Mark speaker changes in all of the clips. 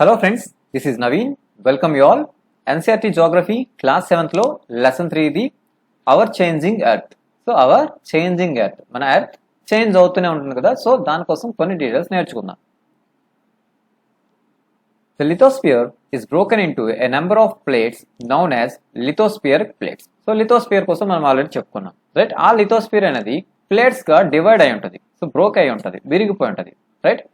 Speaker 1: Hello friends, this is Naveen. Welcome you all. Ncert Geography class 7th లో lesson 3 ఇది our changing earth. So our changing earth. మన earth change అవుతూనే ఉంటుంది కదా. So దానికోసం కొన్ని డీటెయిల్స్ నేర్చుకుందాం. The lithosphere is broken into a number of plates known as lithospheric plates. So lithosphere కోసం మనం ఆల్రెడీ చెప్పుకున్నాం. రైట్? ఆ lithosphere అనేది ప్లేట్స్ గా డివైడ్ అయి ఉంటుంది. సో బ్రోక్ అయి ఉంటుంది, విరిగిపోయి ఉంటుంది. రైట్?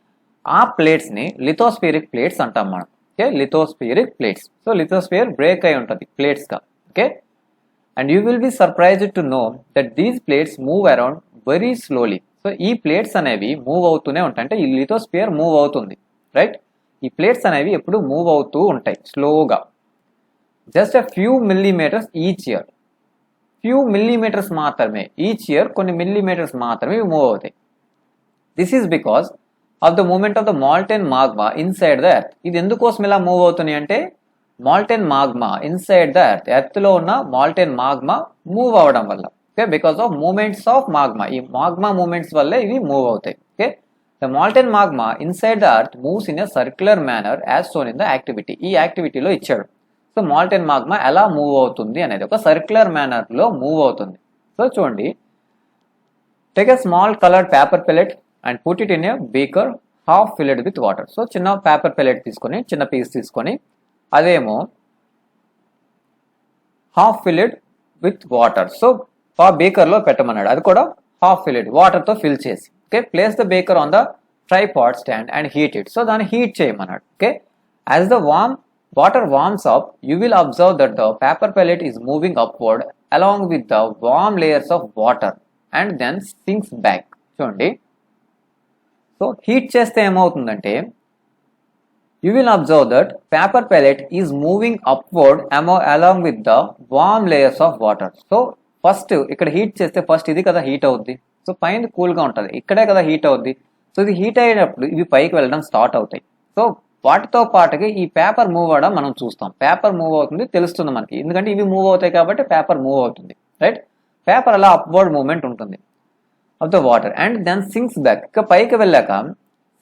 Speaker 1: ఆ ప్లేట్స్ ని లిథోస్ఫియరిక్ ప్లేట్స్ అంటాం మనం. Okay, lithospheric plates. So lithosphere break అయి ఉంటుంది ప్లేట్స్ గా. Okay, and you will be surprised to know that these plates move around very slowly. So ఈ ప్లేట్స్ అనేవి మూవ్ అవుతూనే ఉంటాయి, అంటే ఈ లిథోస్ఫియర్ మూవ్ అవుతుంది. రైట్? ఈ ప్లేట్స్ అనేవి ఎప్పుడు మూవ్ అవుతూ ఉంటాయి స్లోగా. Just a few millimeters each year. Few millimeters మాత్రమే, ఈచ్ ఇయర్ కొన్ని మిల్లీమీటర్స్ మాత్రమే మూవ్ అవుతాయి. This is because of the movement of the molten magma inside the earth. ఇది ఎందుకోసం ఇలా మూవ్ అవుతున్నాయి అంటే molten magma inside the earth, earth లో ఉన్న మాల్టెన్ మాగ్మా మూవ్ అవడం వల్ల. Okay, because of movements of magma, ఈ మాగ్మా మూమెంట్స్ వల్ల ఇవి మూవ్ అవుతాయి. Okay, the molten magma inside the earth moves in a circular manner as shown in the activity. ఈ యాక్టివిటీలో ఇచ్చాడు. సో మాల్టెన్ మాగ్మా ఎలా మూవ్ అవుతుంది అనేది ఒక సర్క్యులర్ మేనర్ లో మూవ్ అవుతుంది. సో చూడండి, take a small coloured paper pellet and put it in a beaker half filled with water. So చిన్న పేపర్ పెల్లెట్ తీసుకొని, చిన్న పీస్ తీసుకొని, అదేమో half filled with water. So ఆ బేకర్ లో పెట్టమన్నాడు, అది కూడా హాఫ్ ఫిల్డ్ వాటర్ తో ఫిల్ చేసి. Okay, place the beaker on the tripod stand and heat it. So దాన్ని హీట్ చేయమన్నాడు. Okay, as the water warms up you will observe that the paper pellet is moving upward along with the warm layers of water and then sinks back. చూడండి, so heat చేస్తే ఏమవుతుందంటే you will observe that paper pellet is moving upward along with the warm layers of water. So first ఇక్కడ heat చేస్తే first ఇది కదా heat అవుద్ది. So పైన cool గా ఉంటుంది, ఇక్కడే కదా హీట్ అవుద్ది. సో ఇది హీట్ అయ్యేటప్పుడు ఇవి పైకి వెళ్ళడం స్టార్ట్ అవుతాయి. సో వాటితో పాటుగా ఈ పేపర్ మూవ్ అవడం మనం చూస్తాం. పేపర్ మూవ్ అవుతుంది తెలుస్తుంది మనకి, ఎందుకంటే ఇవి మూవ్ అవుతాయి కాబట్టి పేపర్ మూవ్ అవుతుంది. రైట్? పేపర్ అలా అప్వర్డ్ మూవ్మెంట్ ఉంటుంది of the water and then sinks back. ఇక పైకి వెళ్ళాక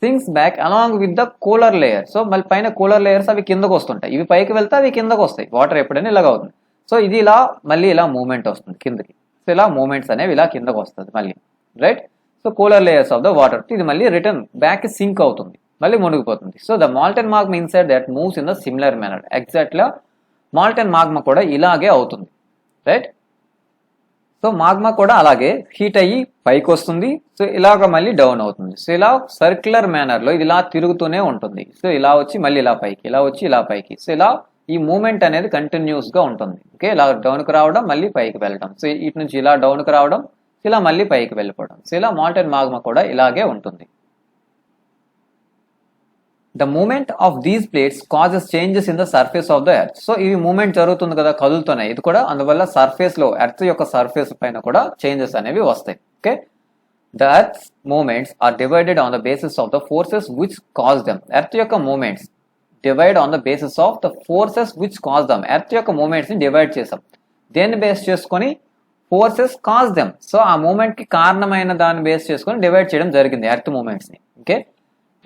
Speaker 1: sinks back along with the cooler layer. So మళ్ళీ పైన కూలర్ లేయర్స్ అవి కిందకు వస్తుంటాయి, ఇవి పైకి వెళ్తే అవి కిందకు వస్తాయి. వాటర్ ఎప్పుడైనా ఇలాగ అవుతుంది. సో ఇది ఇలా మళ్ళీ ఇలా మూవ్మెంట్ వస్తుంది కిందకి. సో ఇలా మూవ్మెంట్స్ అనేవి ఇలా కిందకు వస్తుంది మళ్ళీ. Right? So cooler layers of the water, ఇది మళ్ళీ రిటర్న్ బ్యాక్ సింక్ అవుతుంది, మళ్ళీ మునిగిపోతుంది. So the molten magma inside that moves in the similar manner. ఎగ్జాక్ట్గా మాల్టెన్ మాగ్మా కూడా ఇలాగే అవుతుంది. రైట్? సో మాగ్మా కూడా అలాగే హీట్ అయ్యి పైకి వస్తుంది. సో ఇలాగ మళ్ళీ డౌన్ అవుతుంది. సో ఇలా సర్క్యులర్ మేనర్ లో ఇది ఇలా తిరుగుతూనే ఉంటుంది. సో ఇలా వచ్చి మళ్ళీ ఇలా పైకి, ఇలా వచ్చి ఇలా పైకి. సో ఇలా ఈ మూమెంట్ అనేది కంటిన్యూస్ గా ఉంటుంది. ఓకే, ఇలా డౌన్ కు రావడం మళ్ళీ పైకి వెళ్ళడం. సో ఇటు నుంచి ఇలా డౌన్ కు రావడం, ఇలా మళ్ళీ పైకి వెళ్ళిపోవడం. సో ఇలా మాల్టెన్ మాగ్మా కూడా ఇలాగే ఉంటుంది. The movement of these plates causes changes in the surface of the earth. So ఇవి మూమెంట్ జరుగుతుంది కదా, కదులుతున్నాయి. ఇది కూడా అందువల్ల సర్ఫేస్ లో, ఎర్త్ యొక్క సర్ఫేస్ పైన కూడా చేంజెస్ అనేవి వస్తాయి. Okay, the earth movements are divided on the basis of the forces which cause them. Earth యొక్క movements divide on the basis of the forces which cause them. Earth యొక్క movements ని divide చేసాం, దేన్ని base చేసుకొని? Forces cause them. So ఆ movement కి కారణమైన దాన్ని బేస్ చేసుకొని డివైడ్ చేయడం జరిగింది ఎర్త్ మూమెంట్స్ ని. Okay,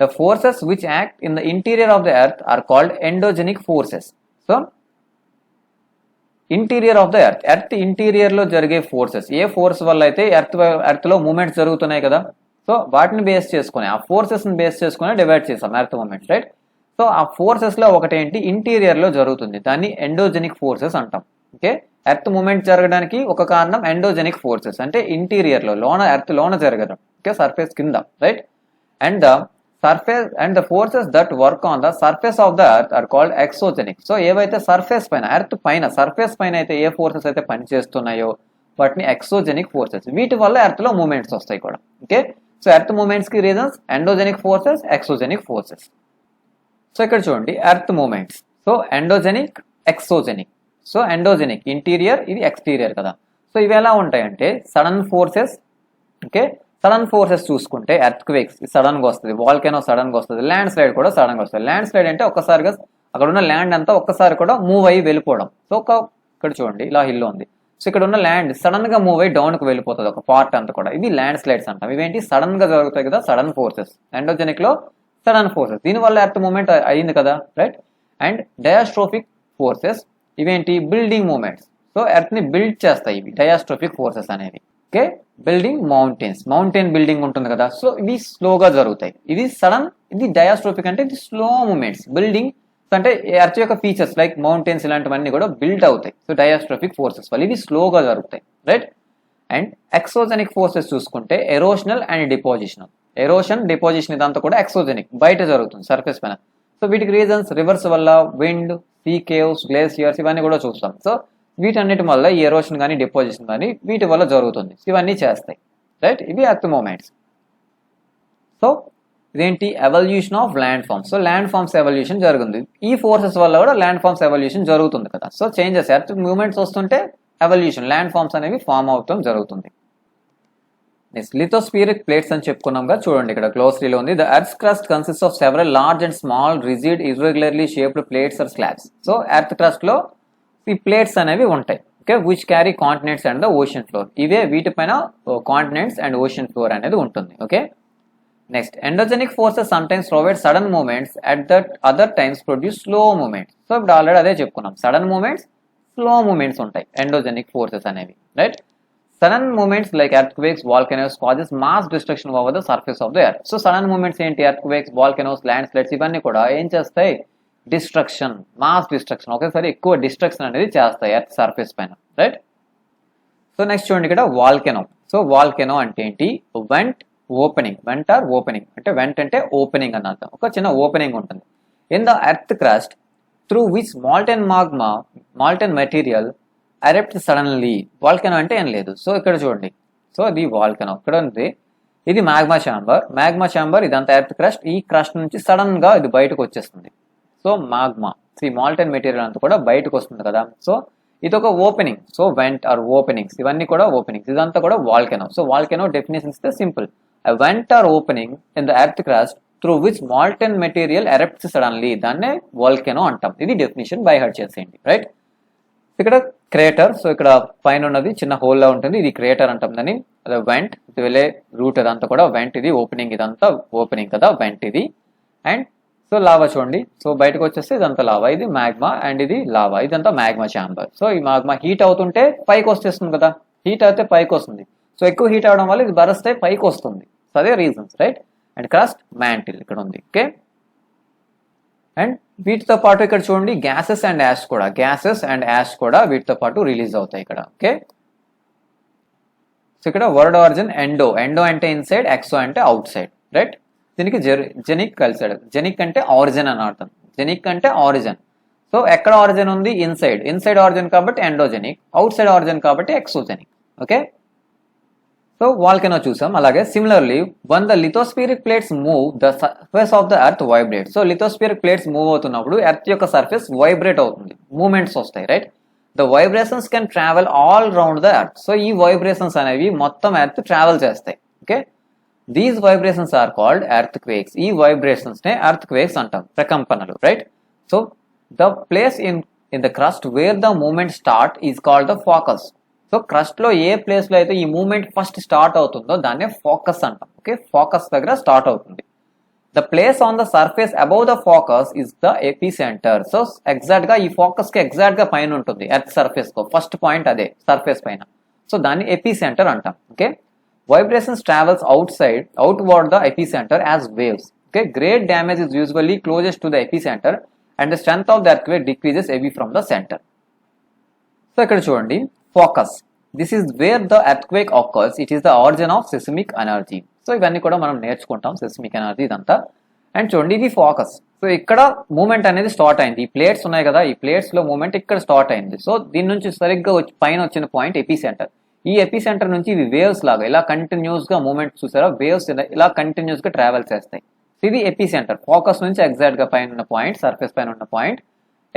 Speaker 1: the forces which act in the interior of the earth are called endogenic forces. So interior of the earth, earth interior లో జరిగే ఫోర్సెస్, ఏ ఫోర్స్ వల్ల అయితే ఎర్త్ లో మూమెంట్స్ జరుగుతున్నాయి కదా, సో వాటిని బేస్ చేసుకుని, ఆ ఫోర్సెస్ ని బేస్ చేసుకుని డివైడ్ చేసాం ఎర్త్ మూమెంట్స్. రైట్? సో ఆ ఫోర్సెస్ లో ఒకటేంటి, ఇంటీరియర్ లో జరుగుతుంది, దాన్ని ఎండోజెనిక్ ఫోర్సెస్ అంటాం. ఓకే, ఎర్త్ మూమెంట్ జరగడానికి ఒక కారణం ఎండోజెనిక్ ఫోర్సెస్, అంటే ఇంటీరియర్ లో, లోన, ఎర్త్ లోన జరగడం. ఓకే, సర్ఫేస్ కింద. Right? And the surface and the forces that work on the surface of the earth are called exogenic. So ఏవైతే సర్ఫేస్ పైన, ఎర్త్ పైన, సర్ఫేస్ పైన అయితే ఏ ఫోర్సెస్ అయితే పనిచేస్తున్నాయో వాటిని ఎక్సోజెనిక్ ఫోర్సెస్. వీటి వల్ల ఎర్త్ లో మూమెంట్స్ వస్తాయి కూడా. ఓకే, సో ఎర్త్ మూమెంట్స్ కి reasons endogenic forces, exogenic forces. So ఇక్కడ చూడండి, earth movements. So endogenic, exogenic. So endogenic interior, ఇది ఎక్స్టీరియర్ కదా. సో ఇవి ఎలా ఉంటాయంటే sudden forces. Okay, sudden forces చూసుకుంటే ఎర్త్ క్వేక్స్ సడన్ గా వస్తుంది, వాల్కెనో సడన్ గా వస్తుంది, ల్యాండ్ స్లైడ్ కూడా సడన్ గా వస్తుంది. ల్యాండ్ స్లైడ్ అంటే ఒక్కసారిగా అక్కడ ఉన్న ల్యాండ్ అంతా ఒక్కసారి కూడా మూవ్ అయ్యి వెళ్ళిపోవడం. సో ఇక్కడ చూడండి, ఇలా హిల్ ఉంది. సో ఇక్కడ ఉన్న ల్యాండ్ సడన్ గా మూవ్ అయ్యి డౌన్ కు వెళ్ళిపోతుంది, ఒక పార్ట్ అంతా కూడా. ఇవి ల్యాండ్ స్లైడ్స్ అంటాం. ఇవేంటి, సడన్ గా జరుగుతాయి కదా, సడన్ ఫోర్సెస్. ఎండోజెనిక్ లో సడన్ ఫోర్సెస్, దీనివల్ల ఎర్త్ మూమెంట్ అయింది కదా, రైట్. అండ్ డయాస్ట్రోఫిక్ ఫోర్సెస్ ఇవేంటి, బిల్డింగ్ మూమెంట్స్. సో ఎర్త్ ని బిల్డ్ చేస్తాయి ఇవి డయాస్ట్రోఫిక్ ఫోర్సెస్ అనేవి. Okay, building mountains, mountain building ఉంటుంది కదా, సో ఇవి స్లోగా జరుగుతాయి. ఇది సడన్, ఇది డయాస్ట్రోఫిక్ అంటే ఇది స్లో మూమెంట్స్. బిల్డింగ్ అంటే ఎర్త్ యొక్క ఫీచర్స్ లైక్ మౌంటైన్స్ ఇలాంటివన్నీ కూడా బిల్డ్ అవుతాయి. సో డయాస్ట్రోఫిక్ ఫోర్సెస్ వల్ల ఇవి స్లోగా జరుగుతాయి, రైట్. అండ్ ఎక్సోజెనిక్ ఫోర్సెస్ చూసుకుంటే ఎరోషనల్ అండ్ డిపోజిషనల్. ఎరోషన్, డిపోజిషన్ ఇదంతా కూడా ఎక్సోజెనిక్, బయట జరుగుతుంది సర్ఫేస్ పైన. సో వీటికి రీజన్స్ రివర్స్ వల్ల, విండ్, సీ కేవ్స్, గ్లేసియర్స్ ఇవన్నీ కూడా చూస్తాం. సో వీటన్నిటి వల్ల ఈ ఎరోషన్ కానీ డిపోజిషన్ కానీ వీటి వల్ల జరుగుతుంది. ఇవన్నీ చేస్తాయి, రైట్. ఇవి ఎర్త్ మూమెంట్స్. సో ఇదేంటి, evolution of land forms. So land forms evolution జరుగుతుంది. ఈ ఫోర్సెస్ వల్ల కూడా ల్యాండ్ ఫార్మ్స్ ఎవల్యూషన్ జరుగుతుంది కదా. సో చేంజెస్, ఎర్త్ మూమెంట్స్ వస్తుంటే ఎవల్యూషన్, ల్యాండ్ ఫార్మ్స్ అనేవి ఫార్మ్ అవటం జరుగుతుంది. నెక్స్ట్ లిథోస్ఫియరిక్ ప్లేట్స్ అని చెప్పుకున్నాం కదా, చూడండి ఇక్కడ గ్లోసరీలో ఉంది. The earth crust consist of several large and small rigid irregularly shaped plates or slabs. So earth crust లో ఈ ప్లేట్స్ అనేవి ఉంటాయి. Okay, which carry continents and the ocean floor. ఇవే వీటిపైన కాంటినెంట్స్ అండ్ ఓషన్ ఫ్లోర్ అనేది ఉంటుంది. Okay, next endogenic forces sometimes provide sudden movements at that other times produce slow movements. So ఇప్పుడు already అదే చెప్పుకున్నాం, సడన్ మూమెంట్స్, స్లో మూమెంట్స్ ఉంటాయి endogenic forces అనేవి, right. Sudden movements like earthquakes, volcanoes causes mass destruction over the surface of the earth. So sudden movements ఏంటి, earthquakes, volcanoes, land slides ఇవన్నీ కూడా ఏం చేస్తాయి, డిస్ట్రక్షన్, మాస్ డిస్ట్రక్షన్, ఒకేసారి ఎక్కువ destruction అనేది చేస్తాయి ఎర్త్ సర్ఫేస్ పైన, రైట్. సో నెక్స్ట్ చూడండి ఇక్కడ వాల్కెనో. సో వాల్కెనో అంటే ఏంటి, vent opening, vent or opening అంటే, వెంట్ అంటే ఓపెనింగ్ అని అర్థం, ఒక చిన్న ఓపెనింగ్ ఉంటుంది in the earth crust through which molten magma, molten material erupt suddenly. Volcano అంటే ఏం లేదు. సో ఇక్కడ చూడండి, సో ఇది వాల్కెనో, ఇక్కడ ఉంది, ఇది మ్యాగ్మా ఛాంబర్. మ్యాగ్మా ఛాంబర్ ఇదంతా ఎర్త్ క్రస్ట్, ఈ క్రస్ట్ నుంచి సడన్ గా ఇది బయటకు వచ్చేస్తుంది. సో మాగ్మా, ఈ మాల్టెన్ మెటీరియల్ అంతా కూడా బయటకు వస్తుంది కదా. సో ఇది ఒక opening. So vent or openings, ఇవన్నీ కూడా ఓపెనింగ్స్, ఇదంతా కూడా వాల్కెనో. సో వాల్కెనో డెఫినేషన్ ఇస్తే simple, a vent or opening in the earth crust through which molten material erupts suddenly, దాన్నే వాల్కెనో అంటాం. ఇది డెఫినేషన్ బై హార్ట్ చేసేయండి, రైట్. ఇక్కడ క్రేటర్, సో ఇక్కడ పైన ఉన్నది చిన్న హోల్ లా ఉంటుంది, ఇది క్రేటర్ అంటాం దాన్ని. అదే వెంట్, ఇది వెళ్ళే రూట్ అదంతా కూడా వెంట్, ఇది ఓపెనింగ్, ఇదంతా ఓపెనింగ్ కదా వెంట్ ఇది. అండ్ సో లావా చూడండి, సో బయటకు వచ్చేస్తే ఇదంతా లావా, ఇది మ్యాగ్మా అండ్ ఇది లావా, ఇదంతా మ్యాగ్మా ఛాంబర్. సో ఈ మ్యాగ్మా హీట్ అవుతుంటే పైకి వచ్చేస్తుంది కదా, హీట్ అయితే పైకి వస్తుంది. సో ఎక్కువ హీట్ అవడం వల్ల ఇది బరస్ట్ అయి పైకి వస్తుంది. సో అదే reasons, right. And crust, mantle ఇక్కడ ఉంది. ఓకే, అండ్ వీటితో పాటు ఇక్కడ చూడండి గ్యాసెస్ అండ్ యాష్ కూడా, గ్యాసెస్ అండ్ యాష్ కూడా వీటితో పాటు రిలీజ్ అవుతాయి ఇక్కడ. ఓకే, సో ఇక్కడ వర్డ్ ఆరిజిన్ ఎండో, ఎండో అంటే ఇన్సైడ్, ఎక్సో అంటే అవుట్ సైడ్, రైట్. దీనికి జెనిక్ కలిసాడు, జెనిక్ అంటే ఆరిజిన్ అని అర్థం, జెనిక్ అంటే ఆరిజిన్. సో ఎక్కడ ఆరిజిన్ ఉంది, ఇన్సైడ్, ఇన్సైడ్ ఆరిజిన్ కాబట్టి ఎండోజెనిక్, అవుట్ సైడ్ ఆరిజిన్ కాబట్టి ఎక్సోజెనిక్. ఓకే, సో వాల్కెనో చూసాం. అలాగే similarly when the lithospheric plates move the surface of the earth vibrate. So lithospheric plates move అవుతున్నప్పుడు earth యొక్క surface vibrate అవుతుంది, movements వస్తాయి, right. The vibrations can travel all round the earth. So ఈ vibrations అనేవి మొత్తం earth travel చేస్తాయి. Okay, these vibrations are called earth quakes. ఈ vibrations నే ఎర్త్ క్వేక్స్ అంటాం, ప్రకంపనలు, right. So the place in the crust where the movement start is called the focus. So crust లో ఏ ప్లేస్ లో అయితే ఈ మూమెంట్ ఫస్ట్ స్టార్ట్ అవుతుందో దాన్నే ఫోకస్ అంటాం. ఓకే, ఫోకస్ దగ్గర స్టార్ట్ అవుతుంది. The place on the surface above the focus is the AP centre. So exact గా ఈ ఫోకస్ కి ఎగ్జాక్ట్ గా పైన ఉంటుంది ఎర్త్ సర్ఫేస్ కు, ఫస్ట్ పాయింట్ అదే సర్ఫేస్ పైన. సో దాన్ని ఎపి సెంటర్ అంటాం. Okay, vibrations travels outward the epicenter as waves. Okay, great damage is usually closest to the epicenter and the strength of the earthquake decreases away from the center. So ఇక్కడ చూడండి focus, this is where the earthquake occurs, it is the origin of seismic energy. So ఇవన్నీ కూడా మనం నేర్చుకుంటాం, seismic energy ఇదంతా. And చూడండి ఇది focus. So ఇక్కడ మూమెంట్ అనేది స్టార్ట్ అయింది, ఈ ప్లేట్స్ ఉన్నాయి కదా, ఈ ప్లేట్స్ లో మూమెంట్ ఇక్కడ స్టార్ట్ అయింది. సో దీని నుంచి సరిగ్గా పైన వచ్చిన పాయింట్ ఎపి సెంటర్. ఈ ఎపి సెంటర్ నుంచి ఇవి వేవ్స్ లాగా ఇలా కంటిన్యూస్ గా మూమెంట్ చూసారా, వేవ్స్ ఇలా కంటిన్యూస్ గా ట్రావెల్ చేస్తాయి. ఇది ఎపి సెంటర్, ఫోకస్ నుంచి ఎగ్జాక్ట్ గా పైన ఉన్న పాయింట్, సర్ఫేస్ పైన ఉన్న point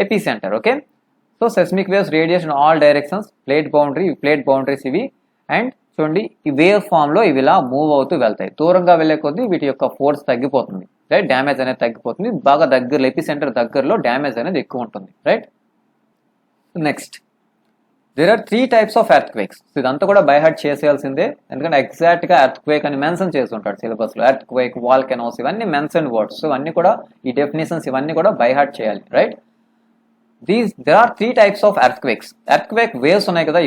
Speaker 1: AP centre. Okay, so seismic waves radiates in all directions, plate boundaries ఇవి. అండ్ చూడండి ఈ వేవ్ ఫామ్ లో ఇవి ఇలా మూవ్ అవుతూ వెళ్తాయి, దూరంగా వెళ్లే కొద్దీ వీటి యొక్క ఫోర్స్ తగ్గిపోతుంది, రైట్. డ్యామేజ్ అనేది తగ్గిపోతుంది, బాగా దగ్గరలో ఎపి సెంటర్ దగ్గరలో డ్యామేజ్ అనేది ఎక్కువ ఉంటుంది, right. Next there are 3 types of earthquakes. So ఇదంతా కూడా బై హార్ట్ చేసేయాల్సిందే, ఎందుకంటే ఎగ్జాక్ట్ గా ఎర్త్క్వేక్ అని మెన్షన్ చేసి ఉంటాడు సిలబస్ లో. ఎర్త్క్వేక్, వాల్కెనోస్ ఇవన్నీ మెన్షన్ వర్డ్స్. సో ఇవన్నీ కూడా ఈ డెఫినేషన్స్ ఇవన్నీ కూడా బై హార్ట్ చేయాలి, right? There are 3 types of earthquakes. Earthquake waves ఉన్నాయి కదా,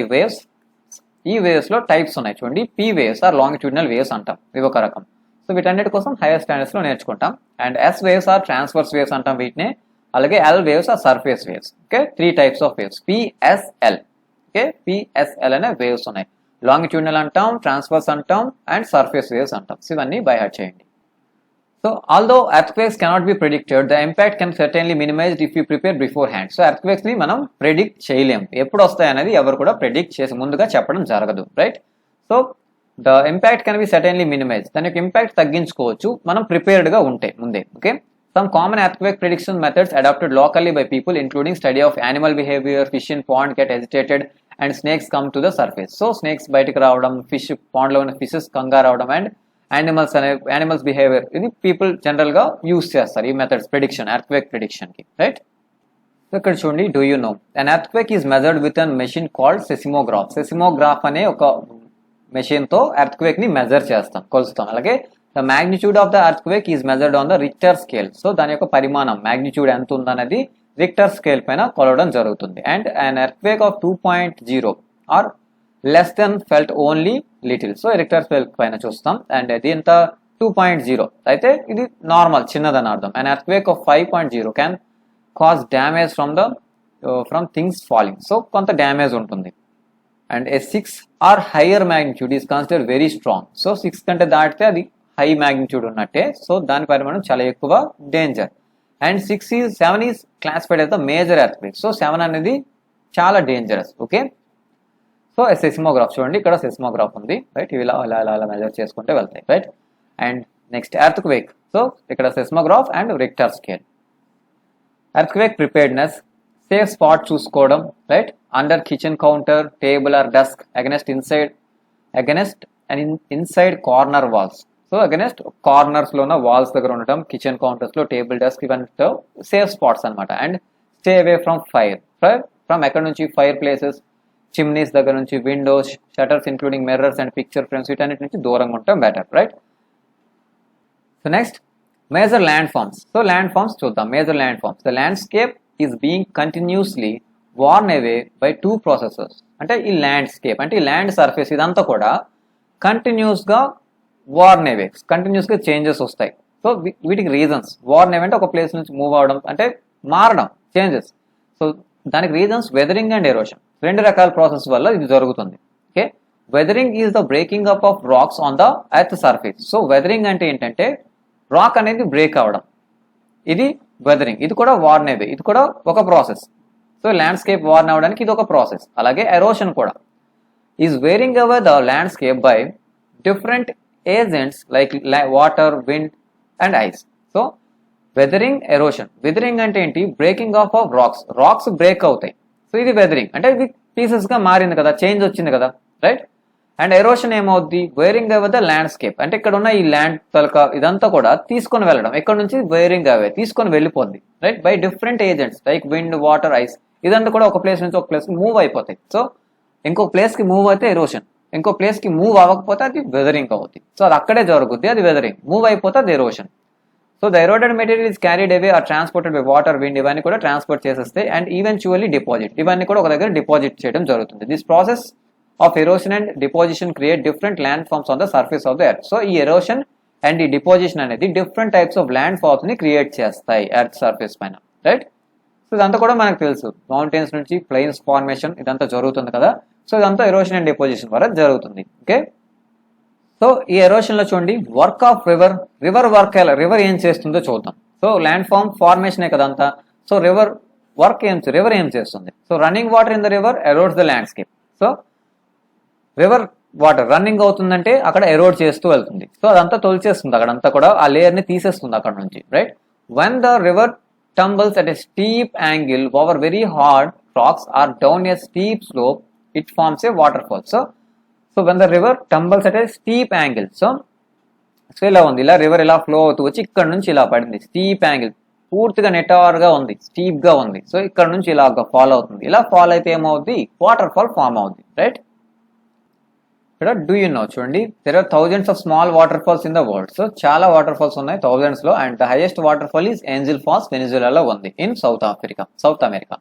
Speaker 1: ఈ వేవ్స్ లో టైప్స్ ఉన్నాయి చూడండి. P waves are longitudinal waves అంటాం, ఇవి ఒక రకం. సో వీటన్నిటి కోసం హైయర్ స్టాండర్డ్స్ లో నేర్చుకుంటాం. And S waves are transverse waves అంటాం వీటిని. అలాగే L waves are surface waves. Okay, 3 types of waves, PSL. Okay, PSL అనే వేవ్స్ ఉన్నాయి. లాంగిట్యూడినల్ అంటాం, ట్రాన్స్వర్స్ అంటాం, అండ్ సర్ఫేస్ వేవ్స్ అంటాం. సో ఇవన్నీ బై హార్ట్ చేయండి. So although earthquakes cannot be predicted, the impact can certainly minimized if we prepare beforehand. So earthquakes ని మనం predict చేయలేం, ఎప్పుడు వస్తాయి అనేది ఎవరు కూడా ప్రెడిక్ట్ చేసి ముందుగా చెప్పడం జరగదు, right? So the impact can be certainly minimize, దాని యొక్క ఇంపాక్ట్ తగ్గించుకోవచ్చు మనం ప్రిపేర్డ్ గా ఉంటే ముందే. Okay, some common earthquake prediction methods adopted locally by people including study of animal behavior, fish in pond get agitated and snakes come to the surface. So snakes బయటికి రావడం, fish pond లో ఉన్న fishes కంగారు రావడం, and animals behaviour, ఇది people general గా use చేస్తారు ఈ మెథడ్స్ ప్రిడిక్షన్, ఎర్త్క్వేక్ ప్రిడిక్షన్ కి, రైట్? సో ఇక్కడ చూడండి, do you know an earthquake is measured with an machine called seismograph. Seismograph అనే ఒక మెషిన్ తో ఎర్త్క్వేక్ ని మెజర్ చేస్తాం, కొలుస్తాం. అలాగే the magnitude of the earthquake is measured on the Richter scale. So దాని యొక్క పరిమాణం మ్యాగ్నిట్యూడ్ ఎంత ఉందనేది రిక్టర్ స్కేల్ పైన కొలవడం జరుగుతుంది. And an earthquake of 2.0 or less then felt only little. So Richter scale పైన చూస్తాం. అండ్ దీంత 2.0 అయితే ఇది నార్మల్, చిన్నదని అర్థం. And earthquake of 5.0 can cause damage from things falling. So కొంత డ్యామేజ్ ఉంటుంది. And a 6 or higher magnitude is considered very strong. So 6 కంటే దాటితే అది హై మ్యాగ్నిట్యూడ్ ఉన్నట్టే. సో దాని పరిమాణం చాలా ఎక్కువ danger. And 7 is classified as the major earthquake. So 7 అనేది చాలా డేంజరస్. ఓకే, సో సెస్మోగ్రాఫ్ చూడండి, ఇక్కడ సెస్మోగ్రాఫ్ ఉంది, రైట్? ఇవి ఇలా అలా మెజర్ చేసుకుంటే వెళ్తాయి, right? And next earthquake. So ఇక్కడ seismograph and Richter scale. Earthquake preparedness, safe spot చూసుకోవడం, right? Under kitchen counter, table or desk, against and inside corner walls. So against corners లో ఉన్న వాల్స్ దగ్గర ఉండటం, కిచెన్ కౌంటర్స్ లో, table desk, ఇవన్నీ safe spots అనమాట. And stay away from fire. From ఎక్కడ నుంచి? ఫైర్ ప్లేసెస్, చిమ్నీస్ దగ్గర నుంచి, windows, shutters including mirrors and picture frames, వీటన్నిటి నుంచి దూరంగా ఉండటం better, right? So next major land forms. So land forms చూద్దాం. Major landforms, the landscape is being continuously worn away by 2 processes. అంటే ఈ landscape అంటే ఈ ల్యాండ్ సర్ఫేస్ ఇదంతా కూడా కంటిన్యూస్ గా వార్న్ అవే, కంటిన్యూస్ గా చేంజెస్ వస్తాయి. సో వీటికి రీజన్స్, వార్న్ అవే అంటే ఒక ప్లేస్ నుంచి మూవ్ అవడం అంటే మారడం, చేంజెస్. సో దానికి రీజన్స్ వెదరింగ్ అండ్ ఎరోషన్, 2 రకాల ప్రాసెస్ వల్ల ఇది జరుగుతుంది. Okay, weathering is the breaking up of rocks on the earth surface. So weathering అంటే ఏంటంటే రాక్ అనేది బ్రేక్ అవడం, ఇది వెదరింగ్. ఇది కూడా వార్న్ అవే, ఇది కూడా ఒక ప్రాసెస్. సో ల్యాండ్స్కేప్ వార్న్ అవడానికి ఇది ఒక ప్రాసెస్. అలాగే ఎరోషన్ కూడా is wearing away the landscape by different agents like water, wind and ice. So weathering, erosion. Weathering అంటే ఏంటి? బ్రేకింగ్ ఆఫ్ రాక్స్ బ్రేక్ అవుతాయి. సో ఇది వెదరింగ్ అంటే ఇది పీసెస్ గా మారింది కదా, చేంజ్ వచ్చింది కదా, రైట్? అండ్ ఎరోషన్ ఏమవుద్ది? వేరింగ్ అవే ద ల్యాండ్స్కేప్ అంటే ఇక్కడ ఉన్న ఈ ల్యాండ్ తలక ఇదంతా కూడా తీసుకొని వెళ్ళడం, ఇక్కడ నుంచి వేరింగ్ అవే తీసుకొని వెళ్ళిపోద్ది, right? By different agents like wind, water, ice, ఇదంతా కూడా ఒక ప్లేస్ నుంచి ఒక ప్లేస్ మూవ్ అయిపోతాయి. సో ఇంకో ప్లేస్ కి మూవ్ అయితే ఎరోషన్, ఇంకో ప్లేస్ కి మూవ్ అవ్వకపోతే అది వెదరింగ్ అవుతుంది. సో అది అక్కడే జరుగుద్ది, అది వెదరింగ్. మూవ్ అయిపోతే అది erosion. So the eroded material is carried away are transported by water, wind, ఇవన్నీ కూడా ట్రాన్స్పోర్ట్ చేసేస్తాయి. అండ్ ఈవెన్చువల్లీ డిపాజిట్, ఇవన్నీ కూడా ఒక దగ్గర డిపాజిట్ చేయడం జరుగుతుంది. This process of erosion and deposition create different land forms on the surface of the earth. So ఈ ఎరోషన్ అండ్ ఈ డిపాజిషన్ అనేది different types of land forms ని క్రియేట్ చేస్తాయి ఎర్త్ సర్ఫేస్ పైన, రైట్? సో ఇదంతా కూడా మనకు తెలుసు, మౌంటైన్స్ నుంచి ప్లెయిన్స్ ఫార్మేషన్ ఇదంతా జరుగుతుంది కదా. సో ఇదంతా ఎరోషన్ అండ్ డిపాజిషన్ వల్ల జరుగుతుంది. ఓకే, సో ఈ ఎరోషన్ లో చూడండి, work of river work, river ఏం చేస్తుందో చూద్దాం. సో ల్యాండ్ ఫార్మేషన్ కదా అంతా. సో రివర్ ఏం చేస్తుంది? So running water in the river erodes the landscape. So river water running అవుతుందంటే అక్కడ ఎరోడ్ చేస్తూ వెళ్తుంది. సో అదంతా తొలిచేస్తుంది, అక్కడంతా కూడా ఆ లేయర్ ని తీసేస్తుంది అక్కడ నుంచి, right? When the river tumbles at a steep angle over very hard rocks or down a steep slope, it forms a waterfall. So when the river tumbles at a steep angle, so ఇలా ఉంది, ఇలా river ఇలా flow అవుతూ వచ్చి ఇక్కడ నుంచి ఇలా పడింది, స్టీప్ యాంగిల్ పూర్తిగా నెటార్గా ఉంది, స్టీప్గా ఉంది. సో ఇక్కడ నుంచి ఇలాగ ఫాల్ అవుతుంది. ఇలా ఫాల్ అయితే ఏమవుద్ది, వాటర్ ఫాల్ ఫామ్ అవుద్ది, రైట్. ఇక్కడ డూ యూ నో చూడండి, there are thousands of small water falls in the world. So చాలా వాటర్ ఫాల్స్ ఉన్నాయి థౌజండ్స్ లో. And the highest water fall is Angel Falls, వెనిజులాలో ఉంది in South America.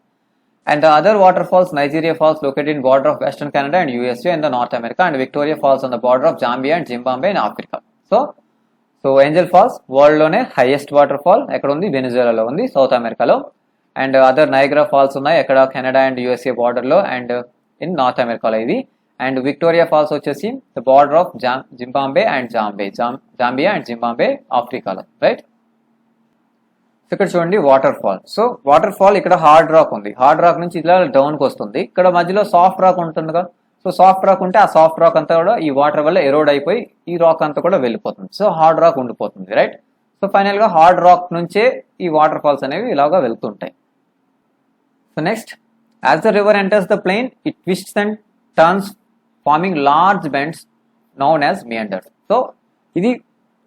Speaker 1: And the other waterfalls, Nigeria Falls, located in border of Western Canada and USA in the North America, and Victoria Falls on the border of Zambia and Zimbabwe in Africa. So Angel Falls world lone highest waterfall ekkada undi, Venezuela lo undi, South America lo. And other Niagara Falls unnai ekkada Canada and USA border lo, and in North America lo idi. And Victoria Falls vachesi the border of Zimbabwe and Zambia and Zimbabwe, Africa lo, right. ఇక్కడ చూడండి water fall. So water fall ఇక్కడ hard rock ఉంది, hard rock నుంచి ఇలా డౌన్కి వస్తుంది. ఇక్కడ మధ్యలో soft rock ఉంటుంది కదా. సో సాఫ్ట్ రాక్ ఉంటే ఆ సాఫ్ట్ రాక్ అంతా కూడా ఈ వాటర్ వల్ల ఎరోడ్ అయిపోయి ఈ రాక్ అంతా కూడా వెళ్ళిపోతుంది. సో హార్డ్ రాక్ ఉండిపోతుంది, రైట్. సో ఫైనల్ గా హార్డ్ రాక్ నుంచే ఈ వాటర్ ఫాల్స్ అనేవి ఇలాగా వెళ్తుంటాయి. So next, as the river enters the plain it twists and turns forming large bends known as meanders. So ఇది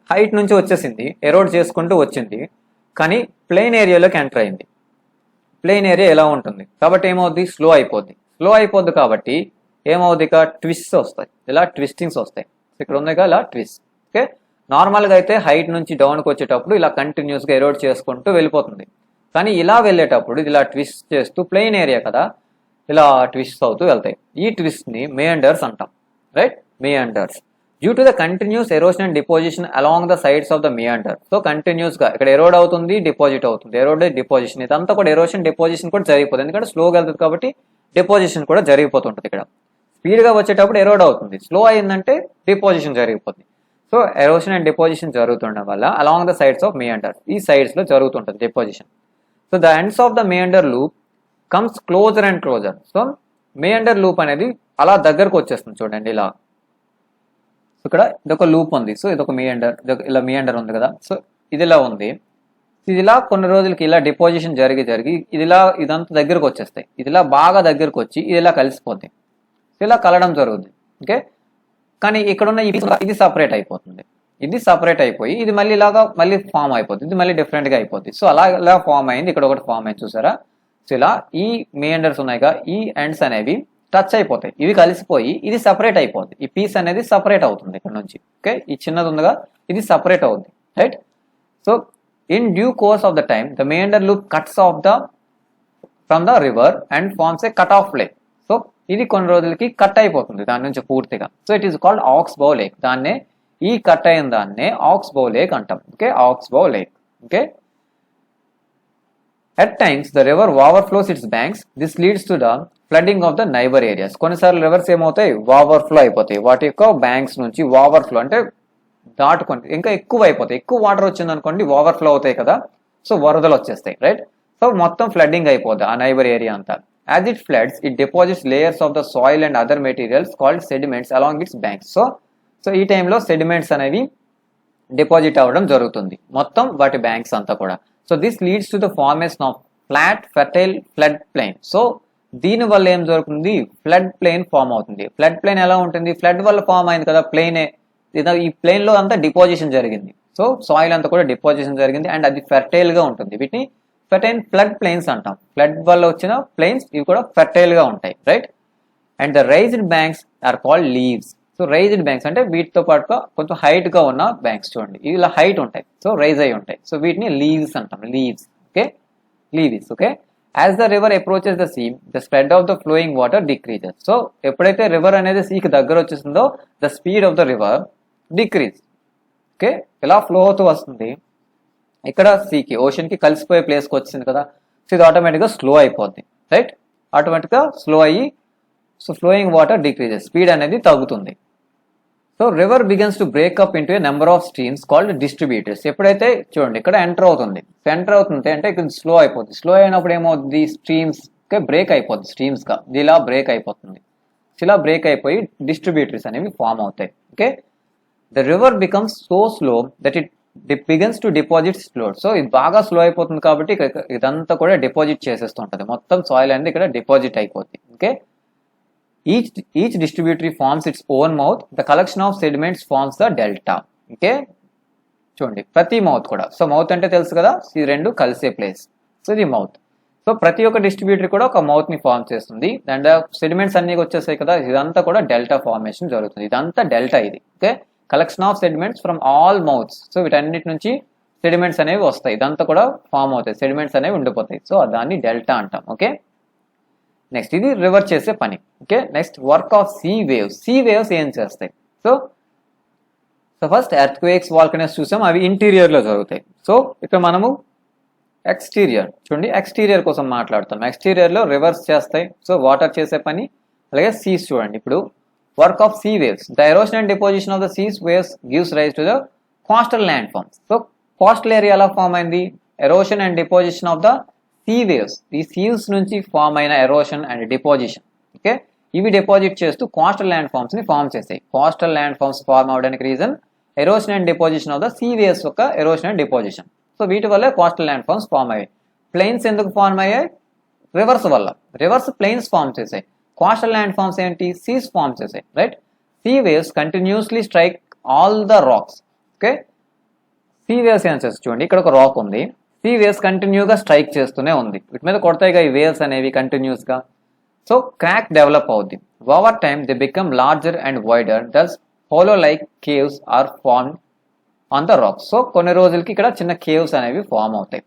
Speaker 1: హైట్ నుంచి వచ్చేసింది, ఎరోడ్ చేసుకుంటూ వచ్చింది, కానీ ప్లెయిన్ ఏరియాలోకి ఎంటర్ అయింది. ప్లెయిన్ ఏరియా ఎలా ఉంటుంది కాబట్టి ఏమవుద్ది, స్లో అయిపోద్ది కాబట్టి ఏమవుద్ది, ఇక ట్విస్ట్స్ వస్తాయి, ఇలా ట్విస్టింగ్స్ వస్తాయి. ఇక్కడ ఉంది ఇలా ట్విస్ట్. ఓకే, నార్మల్గా అయితే హైట్ నుంచి డౌన్కి వచ్చేటప్పుడు ఇలా కంటిన్యూస్గా ఎరోడ్ చేసుకుంటూ వెళ్ళిపోతుంది. కానీ ఇలా వెళ్ళేటప్పుడు ఇది ఇలా ట్విస్ట్ చేస్తూ, ప్లెయిన్ ఏరియా కదా, ఇలా ట్విస్ట్ అవుతూ వెళ్తాయి. ఈ ట్విస్ట్ని మేయండర్స్ అంటాం, right. Meanders due to the continuous erosion and deposition along the sides of the meander. So continuous గా ఇక్కడ ఎరోడ్ అవుతుంది, డిపాజిట్ అవుతుంది, ఎరోడ్ డిపోజిషన్, ఇదంతా కూడా ఎరోషన్ డిపోజిషన్ కూడా జరిగిపోతుంది. ఎందుకంటే స్లోగా వెళ్తుంది కాబట్టి డిపోజిషన్ కూడా జరిగిపోతుంటుంది. ఇక్కడ స్పీడ్ గా వచ్చేటప్పుడు ఎరోడ్ అవుతుంది, స్లో అయిందంటే డిపోజిషన్ జరిగిపోతుంది. సో ఎరోషన్ అండ్ డిపోజిషన్ జరుగుతుండడం వల్ల along the sides of meander, ఈ సైడ్స్ లో జరుగుతుంటుంది deposition. So the ends of the meander loop comes closer and closer. So meander loop అనేది అలా దగ్గరకు వచ్చేస్తుంది చూడండి ఇలా. ఇక్కడ ఇదొక లూప్ ఉంది, సో ఇదొక మియాండర్, ఇలా మియాండర్ ఉంది కదా. సో ఇది ఇలా ఉంది, ఇది ఇలా కొన్ని రోజులకి ఇలా డిపోజిషన్ జరిగి ఇది ఇలా ఇదంతా దగ్గరకు వచ్చేస్తాయి. ఇది ఇలా బాగా దగ్గరకు వచ్చి ఇది ఇలా కలిసిపోతుంది, ఇలా కలడం జరుగుతుంది. ఓకే, కానీ ఇక్కడ ఉన్న ఇది సపరేట్ అయిపోతుంది, ఇది సపరేట్ అయిపోయి ఇది మళ్ళీ ఇలాగా మళ్ళీ ఫామ్ అయిపోతుంది, ఇది మళ్ళీ డిఫరెంట్ గా అయిపోతుంది. సో అలా ఇలా ఫామ్ అయింది, ఇక్కడ ఒకటి ఫామ్ అయింది చూసారా. సో ఇలా ఈ మియాండర్స్ ఉన్నాయిగా, ఈ ఎండ్స్ అనేవి టచ్ అయిపోతాయి, ఇవి కలిసిపోయి ఇది సపరేట్ అయిపోద్ది, ఈ పీస్ అనేది సపరేట్ అవుతుంది ఇక్కడ నుంచి. ఓకే, ఈ చిన్నది ఉందిగా ఇది సపరేట్ అవుతుంది, right. So in due course of the time the meander loop cuts off from the river and forms a cut off lake. So ఇది కొన్ని రోజులకి కట్ అయిపోతుంది దాని నుంచి పూర్తిగా. So it is called oxbow lake. దాన్నే ఈ కట్ అయిన దాన్నే ఆక్స్బౌ లేక్ అంటాం. Okay, oxbow lake. Okay, at times the river overflows its banks. This leads to the flooding of the neighbor areas. కొన్నిసార్లు రివర్స్ ఏమవుతాయి, ఓవర్ఫ్లో అయిపోతాయి, వాటి యొక్క బ్యాంక్స్ నుంచి ఓవర్ఫ్లో అంటే దాటుకొని ఇంకా ఎక్కువ అయిపోతాయి. ఎక్కువ వాటర్ వచ్చింది అనుకోండి ఓవర్ఫ్లో అవుతాయి కదా, సో వరదలు వచ్చేస్తాయి, రైట్. సో మొత్తం ఫ్లడ్డింగ్ అయిపోద్ది ఆ నైబర్ ఏరియా అంతా. As it floods it deposits layers of the soil and other materials called sediments along it's banks. So ఈ టైంలో సెడిమెంట్స్ అనేవి డిపాజిట్ అవ్వడం జరుగుతుంది మొత్తం వాటి బ్యాంక్స్ అంతా కూడా. So this leads to the formation of flat fertile flood plain. So దీని వల్ల ఏం జరుగుతుంది, ఫ్లడ్ ప్లెయిన్ ఫామ్ అవుతుంది. ఫ్లడ్ ప్లెయిన్ ఎలా ఉంటుంది, ఫ్లడ్ వల్ల ఫామ్ అయింది కదా ప్లెయినే, ఈ ప్లెయిన్ లో అంతా డిపాజిషన్ జరిగింది. సో సాయిల్ అంతా కూడా డిపాజిషన్ జరిగింది అండ్ అది ఫెర్టైల్ గా ఉంటుంది. వీటిని ఫెర్టైల్ ఫ్లడ్ ప్లెయిన్స్ అంటాం. ఫ్లడ్ వల్ల వచ్చిన ప్లెయిన్స్ ఇవి కూడా ఫెర్టైల్ గా ఉంటాయి, right. And the raised banks are called levees. So raised banks అంటే వీటితో పాటుగా కొంచెం హైట్ గా ఉన్న బ్యాంక్స్ చూడండి, ఇవి ఇలా హైట్ ఉంటాయి, సో రైజ్ అయి ఉంటాయి. సో వీటిని లీవ్స్ అంటాం, levees. Okay, levees. Okay, as the river approaches the sea the spread of the flowing water decreases. So ఎప్పుడైతే రివర్ అనేది సీకి దగ్గర వచ్చేసిందో the speed of the river decrease. Okay, ఇలా ఫ్లో అవుతూ వస్తుంది, ఇక్కడ సీకి ఓషన్ కి కలిసిపోయే ప్లేస్కి వచ్చింది కదా, సో ఇది ఆటోమేటిక్గా స్లో అయిపోద్ది, రైట్. ఆటోమేటిక్గా స్లో అయ్యి so flowing water decreases, speed అనేది తగ్గుతుంది. So river begins to break up into A number of streams called distributors. ఎప్పుడైతే చూడండి ఇక్కడ ఎంటర్ అవుతుంది అంటే ఇక్కడ స్లో అయిపోతుంది. స్లో అయినప్పుడు ఏమవుతుంది, స్ట్రీమ్స్ బ్రేక్ అయిపోతుంది, స్ట్రీమ్స్ గా ఇలా బ్రేక్ అయిపోతుంది. ఇలా బ్రేక్ అయిపోయి డిస్ట్రిబ్యూటర్స్ అనేవి ఫామ్ అవుతాయి. Okay, the river becomes so slow that it begins to deposit slow. So ఇది బాగా స్లో అయిపోతుంది కాబట్టి ఇదంతా కూడా డిపాజిట్ చేసేస్తుంటది, మొత్తం సాయిల్ అనేది ఇక్కడ డిపాజిట్ అయిపోతుంది. Okay, each distributary forms its own mouth. The collection of sediments forms the delta. Okay, చూడండి ప్రతి మౌత్ కూడా. సో మౌత్ అంటే తెలుసు కదా, ఈ రెండు కలిసే ప్లేస్. సో ఇది మౌత్. సో ప్రతి ఒక్క డిస్ట్రిబ్యూటరీ కూడా ఒక మౌత్ ని ఫార్మ్ చేస్తుంది. అండ్ సెడిమెంట్స్ అన్ని వచ్చేసాయి కదా, ఇదంతా కూడా డెల్టా ఫార్మేషన్ జరుగుతుంది. ఇదంతా డెల్టా ఇది. Okay, collection of sediments from all mouths. So వీటన్నిటి నుంచి సెడిమెంట్స్ అనేవి వస్తాయి. ఇదంతా కూడా ఫార్మ్ అవుతాయి, సెడిమెంట్స్ అనేవి ఉండిపోతాయి. సో దాన్ని డెల్టా అంటాం. ఓకే, నెక్స్ట్ ఇది రివర్ చేసే పని. Okay, next work of sea waves. See waves ఏం చేస్తాయి? So first earth quakes, volcanoes చూసాం, అవి ఇంటీరియర్ లో జరుగుతాయి. సో ఇక్కడ మనము ఎక్స్టీరియర్ చూడండి, ఎక్స్టీరియర్ కోసం మాట్లాడుతాం. ఎక్స్టీరియర్ లో రివర్స్ చేస్తాయి. సో వాటర్ చేసే పని. అలాగే సీస్ చూడండి. ఇప్పుడు work of sea waves. The erosion and deposition of the seas waves gives rise to the coastal land forms. So coastal area ఎలా ఫామ్ అయింది? Erosion and deposition of the sea waves. ఈ seas నుంచి form అయిన erosion and deposition. Okay, ఇవి deposit చేస్తూ coastal land forms ని form చేస్తాయి. Coastal land forms form అవడానికి reason erosion and deposition of the sea waves యొక్క ఎరోషన్ అండ్ డిపోజిషన్. సో వీటి వల్ల కోస్టల్ ల్యాండ్ ఫార్మ్స్ ఫామ్ అయ్యాయి. ప్లెయిన్స్ ఎందుకు ఫార్మ్ అయ్యాయి? రివర్స్ వల్ల. రివర్స్ ప్లెయిన్స్ ఫార్మ్ చేసాయి. కోస్టల్ ల్యాండ్ ఫార్మ్స్ ఏంటి? సీస్ ఫార్మ్ చేసాయి. Right, see waves continuously strike all the rocks. Okay, see waves ఏం చేస్తుంది చూడండి, ఇక్కడ ఒక రాక్ ఉంది. సీ వేవ్స్ కంటిన్యూగా స్ట్రైక్ చేస్తూనే ఉంది. వీటి మీద కొడతాయిగా ఈ వేవ్స్ అనేవి కంటిన్యూస్ గా. సో క్రాక్ డెవలప్ అవుద్ది. Over time they become larger and wider. Thus hollow like caves are formed on the rocks. So కొన్ని రోజులకి ఇక్కడ చిన్న కేవ్స్ అనేవి ఫామ్ అవుతాయి.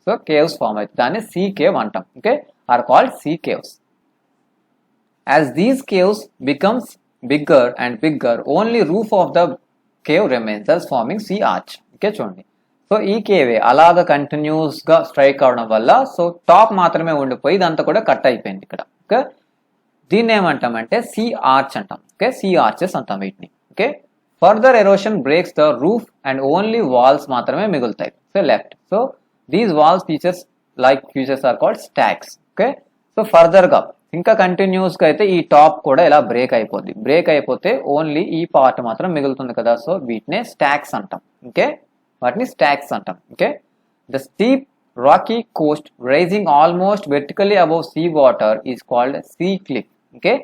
Speaker 1: సో కేవ్స్ ఫామ్ అవుతాయి, దాన్ని సీ కేవ్ అంటాం. Okay, are called sea caves. As these caves becomes bigger and bigger, only roof of the cave remains, thus forming sea arch. Okay చూడండి, సో ఈ కేవే అలాగ continuous గా strike అవడం వల్ల సో టాప్ మాత్రమే ఉండిపోయి ఇదంతా కూడా కట్ అయిపోయింది ఇక్కడ. ఓకే, దీన్ని ఏమంటామంటే సీ ఆర్చ్ అంటాం. ఓకే, సీ ఆర్చెస్ అంటాం వీటిని. Okay, further erosion breaks the roof and only walls మాత్రమే మిగులుతాయి. So left. So these walls features like features are called stacks. Okay, so further గా ఇంకా కంటిన్యూస్ గా అయితే ఈ టాప్ కూడా ఇలా బ్రేక్ అయిపోద్ది. బ్రేక్ అయిపోతే ఓన్లీ ఈ పార్ట్ మాత్రం మిగులుతుంది కదా. సో వీటినే స్టాక్స్ అంటాం. ఓకే, వాటిని స్టాక్స్ అంటాం. Okay, the steep rocky coast rising almost vertically above sea water is called sea cliff. Okay,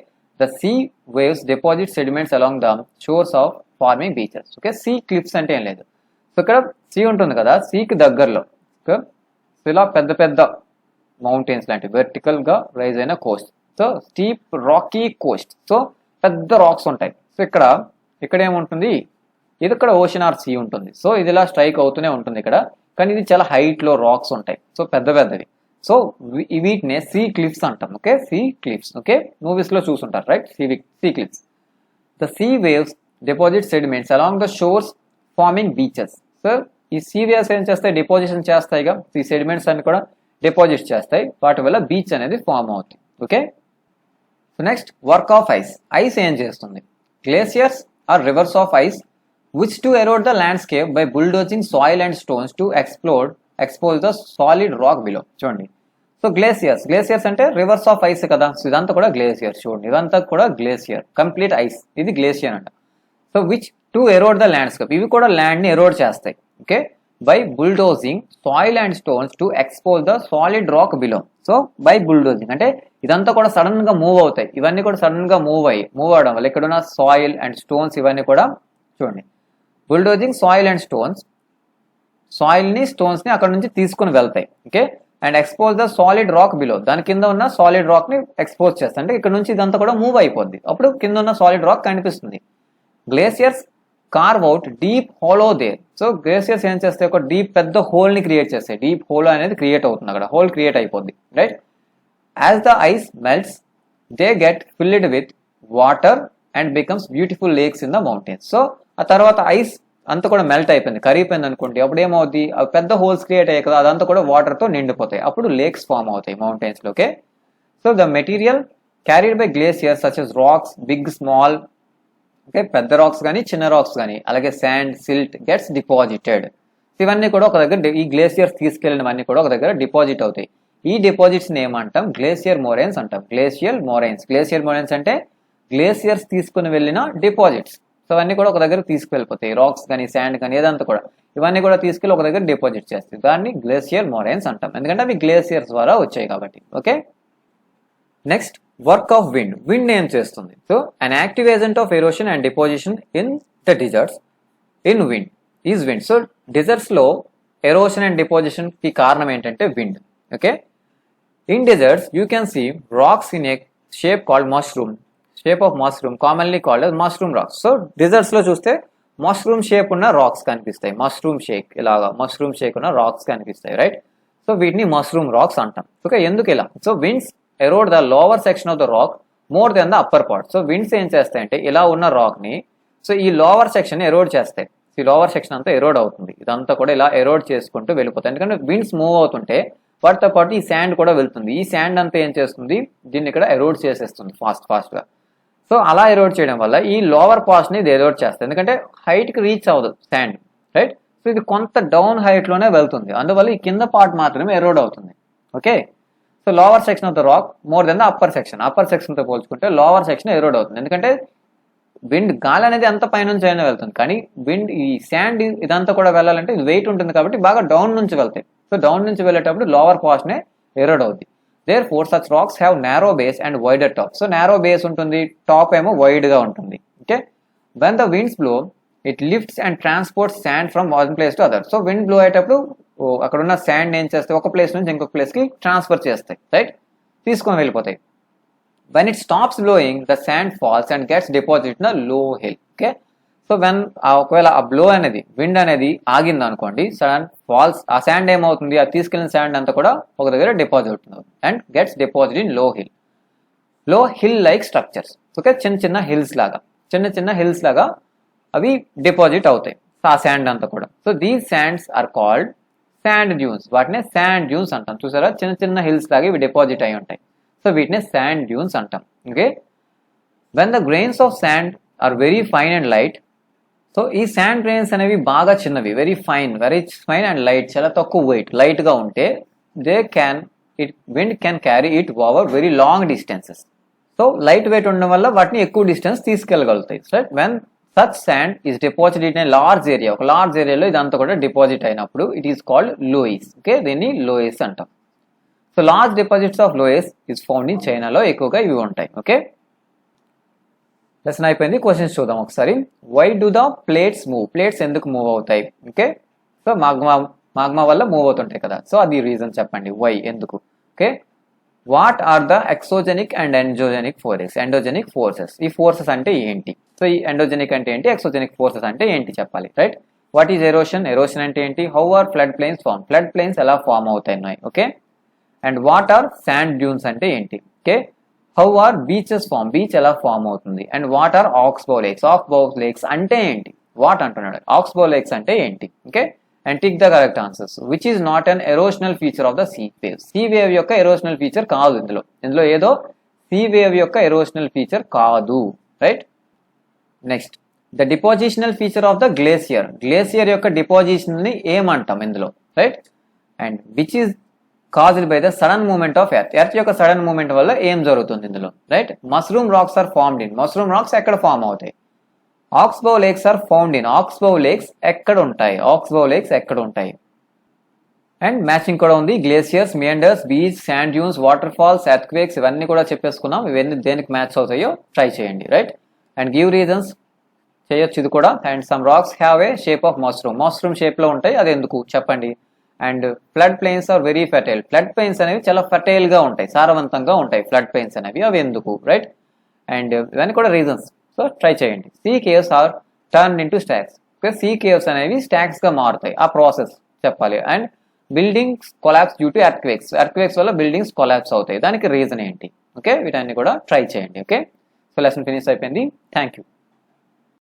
Speaker 1: the sea waves deposit sediments along the shores of forming beaches. Okay, sea cliffs అంటే ఏం లేదు. So ఇక్కడ see ఉంటుంది కదా, సీకి దగ్గరలో okay ఇలా పెద్ద పెద్ద మౌంటైన్స్ లాంటి వెర్టికల్ గా రైజ్ అయిన Coast. So steep rocky Coast. So పెద్ద రాక్స్ ఉంటాయి. సో ఇక్కడ ఏముంటుంది, ఇది ఇక్కడ ఓషన్ ఆర్ సీ ఉంటుంది. సో ఇది ఇలా స్ట్రైక్ అవుతూనే ఉంటుంది ఇక్కడ, కానీ ఇది చాలా హైట్ లో రాక్స్ ఉంటాయి. సో పెద్ద పెద్దవి. సో వీటినే సీ క్లిఫ్స్ అంటాం. Okay, sea cliffs. Okay, movies లో చూసుంటారు right, sea cliffs. The sea waves deposit sediments along the shores forming beaches. So ఈ సీ వేవ్స్ ఏం చేస్తాయి? డిపాజిషన్ చేస్తాయిగా. ఈ సెడిమెంట్స్ అన్ని కూడా డిపాజిట్ చేస్తాయి, వాటి వల్ల బీచ్ అనేది ఫార్మ్ అవుతుంది. Okay, so next work of ice. Ice ఏం చేస్తుంది? Glaciers are rivers of ice which to erode the landscape by bulldozing soil and stones to expose the solid rock below. చూడండి, so glaciers అంటే reverse of ice కదా. So ఇదంతా కూడా glacier. చూడండి, ఇదంతా కూడా గ్లేసియర్, కంప్లీట్ ఐస్. ఇది glacier అంట. So which to Erode the landscape, ఇవి కూడా ల్యాండ్ ని ఎరోడ్ చేస్తాయి. Okay, by bulldozing soil and stones to expose the solid rock below. So by bulldozing అంటే ఇదంతా కూడా సడన్ గా మూవ్ అవుతాయి. ఇవన్నీ కూడా సడన్ గా మూవ్ అవడం వల్ల ఇక్కడ ఉన్న సాయిల్ అండ్ స్టోన్స్ ఇవన్నీ కూడా చూడండి, bulldozing soil and stones, soil ని స్టోన్స్ ని అక్కడ నుంచి తీసుకుని వెళ్తాయి. Okay, and expose the solid rock below, దాని కింద ఉన్న సాలిడ్ రాక్ ని ఎక్స్పోజ్ చేస్తాయి. అంటే ఇక్కడ నుంచి ఇదంతా కూడా మూవ్ అయిపోద్ది, అప్పుడు కింద ఉన్న సాలిడ్ రాక్ కనిపిస్తుంది. Glaciers carve out deep hollow there. So glaciers ఏం చేస్తాయి? ఒక డీప్ పెద్ద హోల్ ని క్రియేట్ చేస్తాయి. డీప్ హోల్ అనేది క్రియేట్ అవుతుంది, అక్కడ హోల్ క్రియేట్ అయిపోద్ది. Right, as the ice melts they get field with water and becomes beautiful lakes in the mountains. So ఆ తర్వాత ఐస్ అంతా కూడా మెల్ట్ అయిపోయింది, కరిగిపోయింది అనుకోండి, అప్పుడు ఏమవుతుంది? పెద్ద హోల్స్ క్రియేట్ అయ్యాయి కదా, అదంతా కూడా వాటర్ తో నిండిపోతాయి, అప్పుడు లేక్స్ ఫామ్ అవుతాయి మౌంటైన్స్ లో. Okay, so the material carried by glaciers such as rocks, big small, okay పెద్ద రాక్స్ కానీ చిన్న రాక్స్ కానీ, అలాగే శాండ్, సిల్ట్ గెట్స్ డిపాజిటెడ్. ఇవన్నీ కూడా ఒక దగ్గర, ఈ గ్లేసియర్స్ తీసుకెళ్ళినవన్నీ కూడా ఒక దగ్గర డిపాజిట్ అవుతాయి. ఈ డిపాజిట్స్ ని ఏమంటాం? గ్లేసియర్ మోరైన్స్ అంటాం. గ్లేషియల్ మోరైన్స్ అంటే గ్లేసియర్స్ తీసుకుని వెళ్ళిన డిపాజిట్స్. సో అవన్నీ కూడా ఒక దగ్గర తీసుకువెళ్ళిపోతాయి, రాక్స్ కానీ శాండ్ కానీ ఏదంతా కూడా, ఇవన్నీ కూడా తీసుకెళ్ళి ఒక దగ్గర డిపాజిట్ చేస్తాయి. దాన్ని గ్లేషియల్ మోరైన్స్ అంటాం, ఎందుకంటే అవి గ్లేసియర్స్ ద్వారా వచ్చాయి కాబట్టి. Okay, next work of wind. Wind ఏం చేస్తుంది? So an active agent of erosion and deposition in the deserts in wind. Is wind. So deserts లో ఎరోషన్ అండ్ డిపోజిషన్ కి కారణం ఏంటంటే wind. Okay, in deserts you can see rocks in a shape called mushroom, shape of mushroom commonly called as mushroom rocks. So deserts లో చూస్తే mushroom shape ఉన్న rocks కనిపిస్తాయి, mushroom shape ఇలాగా mushroom Sheikh ఉన్న rocks కనిపిస్తాయి, రైట్. సో వీటిని mushroom racks అంటాం. Okay, ఎందుకు ఇలా? So winds Erode the lower section of the rock more than the upper part. So winds ఏం చేస్తాయంటే ఇలా ఉన్న రాక్ ని సో ఈ లోవర్ సెక్షన్ ఎరోడ్ చేస్తాయి. ఈ లోవర్ సెక్షన్ అంతా ఎరోడ్ అవుతుంది, ఇదంతా కూడా ఇలా ఎరోడ్ చేసుకుంటూ వెళ్ళిపోతాయి. ఎందుకంటే విండ్స్ మూవ్ అవుతుంటే వాటితో పాటు ఈ శాండ్ కూడా వెళ్తుంది. ఈ శాండ్ అంతా ఏం చేస్తుంది, దీన్ని ఇక్కడ ఎరోడ్ చేసేస్తుంది ఫాస్ట్ గా. సో అలా ఎరోడ్ చేయడం వల్ల ఈ లోవర్ పార్ట్స్ ని ఇది ఎరోడ్ చేస్తుంది, ఎందుకంటే హైట్ కి రీచ్ అవ్వదు శాండ్, రైట్. సో ఇది కొంత డౌన్ హైట్ లోనే వెళ్తుంది, అందువల్ల ఈ కింద పార్ట్ మాత్రమే ఎరోడ్ అవుతుంది. Okay, so lower section of the rock more than the upper section తో పోల్చుకుంటే లోవర్ సెక్షన్ ఎరోడ్ అవుతుంది, ఎందుకంటే విండ్ గాలి అనేది అంత పైనుంచి అయినా వెళ్తుంది, కానీ విండ్ ఈ శాండ్ ఇదంతా కూడా వెళ్ళాలంటే ఇది వెయిట్ ఉంటుంది కాబట్టి బాగా డౌన్ నుంచి వెళ్తాయి. సో డౌన్ నుంచి వెళ్ళేటప్పుడు లోవర్ పార్ట్స్ నే ఎరోడ్ అవుతుంది. Therefore, such rocks have narrow base and wider top. So narrow base ఉంటుంది, టాప్ ఏమో వైడ్ గా ఉంటుంది. Okay, when the winds blow, it lifts and transports sand from one place to other. So wind blow అయ్యేటప్పుడు అక్కడ ఉన్న sand ఏం చేస్తాయి, ఒక ప్లేస్ నుంచి ఇంకొక ప్లేస్ కి ట్రాన్స్ఫర్ చేస్తాయి, రైట్, తీసుకొని వెళ్ళిపోతాయి. When it stops blowing, the sand falls and gets deposited in a low hill. Okay, so when ఒకవేళ ఆ బ్లో అనేది విండ్ అనేది ఆగింది అనుకోండి, సడన్ ఫాల్స్ ఆ శాండ్ ఏమవుతుంది, ఆ తీసుకెళ్లిన శాండ్ అంతా కూడా ఒక దగ్గర డిపాజిట్ అవుతుంది అండ్ గెట్స్ డిపాజిట్ ఇన్ లో హిల్ లైక్ స్ట్రక్చర్స్. ఓకే, చిన్న హిల్స్ లాగా అవి డిపాజిట్ అవుతాయి ఆ శాండ్ అంతా కూడా. So these sands are called sand dunes, వాటినే శాండ్ డ్యూన్స్ అంటాం. చూసారా, చిన్న హిల్స్ లాగా ఇవి డిపాజిట్ అయి ఉంటాయి, సో వీటినే శాండ్ డ్యూన్స్ అంటాం. Okay, when the grains of sand are very fine and light. So ఈ శాండ్ గ్రెయిన్స్ అనేవి బాగా చిన్నవి, వెరీ ఫైన్ అండ్ లైట్, చాలా తక్కువ వెయిట్, లైట్ గా ఉంటే wind can carry it over very long distances. So light weight ఉండడం వల్ల వాటిని ఎక్కువ డిస్టెన్స్ తీసుకెళ్ళగలుగుతాయి. Right, when such sand is deposit in a large area, ఒక లార్జ్ ఏరియాలో ఇదంతా కూడా డిపాజిట్ అయినప్పుడు it is called loess. Okay, దీన్ని లోయిస్ అంటాం. So large deposits of loess is found in చైనాలో ఎక్కువగా ఇవి ఉంటాయి. ఓకే, లెసన్ అయిపోయింది. క్వశ్చన్స్ చూద్దాం ఒకసారి. Why do the plates move, plates ఎందుకు మూవ్ అవుతాయి? ఓకే, సో మాగ్మా వల్ల మూవ్ అవుతుంటాయి కదా, సో అది రీజన్ చెప్పండి, వై, ఎందుకు. Okay, what are the exogenic and endogenic forces, ఈ ఫోర్సెస్ అంటే ఏంటి? సో ఈ ఎండోజెనిక్ అంటే ఏంటి, ఎక్సోజెనిక్ ఫోర్సెస్ అంటే ఏంటి చెప్పాలి, రైట్. వాట్ ఈజ్ ఎరోషన్ అంటే ఏంటి? హౌ ఆర్ ఫ్లడ్ ప్లేన్స్ ఎలా ఫామ్ అవుతాయి? Okay, and what are sand dunes అంటే ఏంటి? Okay, how are beaches beach ఎలా ఫామ్ అవుతుంది? And what are oxbow lakes అంటే ఏంటి? వాట్ అంటున్నాడు, ఆక్స్బౌ లేక్స్ అంటే ఏంటి? Okay, and tick the correct answers. Which is not an erosional feature of the sea wave యొక్క ఎరోషనల్ ఫీచర్ కాదు. ఇందులో ఏదో సీ వేవ్ యొక్క ఎరోషనల్ ఫీచర్ కాదు, right. Next, the depositional feature of the glacier యొక్క deposition ని ఏమంటాం ఇందులో, right. And which is caused by the sudden movement of earth యొక్క సడన్ మూవ్మెంట్ వల్ల ఏం జరుగుతుంది ఇందులో, right. Mushroom rocks are formed in, mushroom rocks ఎక్కడ ఫామ్ అవుతాయి? Oxbow lakes are found in, oxbow lakes ఎక్కడ ఉంటాయి? అండ్ మ్యాచింగ్ కూడా ఉంది, glaciers, meanders, beach, sand dunes, water falls, earthquakes ఇవన్నీ కూడా చెప్పేసుకున్నాం. ఇవన్నీ దేనికి మ్యాచ్ అవుతాయో ట్రై చేయండి, రైట్. అండ్ గివ్ రీజన్స్ చేయొచ్చు ఇది కూడా. And some rocks have a shape of mushroom shape లో ఉంటాయి, అది ఎందుకు చెప్పండి. And flood plains are very fertile, flood plains అనేవి చాలా ఫెర్టైల్ గా ఉంటాయి, సారవంతంగా ఉంటాయి ఫ్లడ్ ప్లేన్స్ అనేవి, అవి ఎందుకు, రైట్. అండ్ ఇవన్నీ కూడా రీజన్స్, సో ట్రై చేయండి. Sea caves are turn into stacks, sea caves అనేవి స్టాక్స్ గా మారుతాయి, ఆ ప్రాసెస్ చెప్పాలి. And buildings collapse due to earthquakes వల్ల బిల్డింగ్స్ కొలాప్స్ అవుతాయి, దానికి రీజన్ ఏంటి? ఓకే, వీటన్ని కూడా ట్రై చేయండి. ఓకే, సో లెసన్ ఫినిష్ అయిపోయింది. Thank you.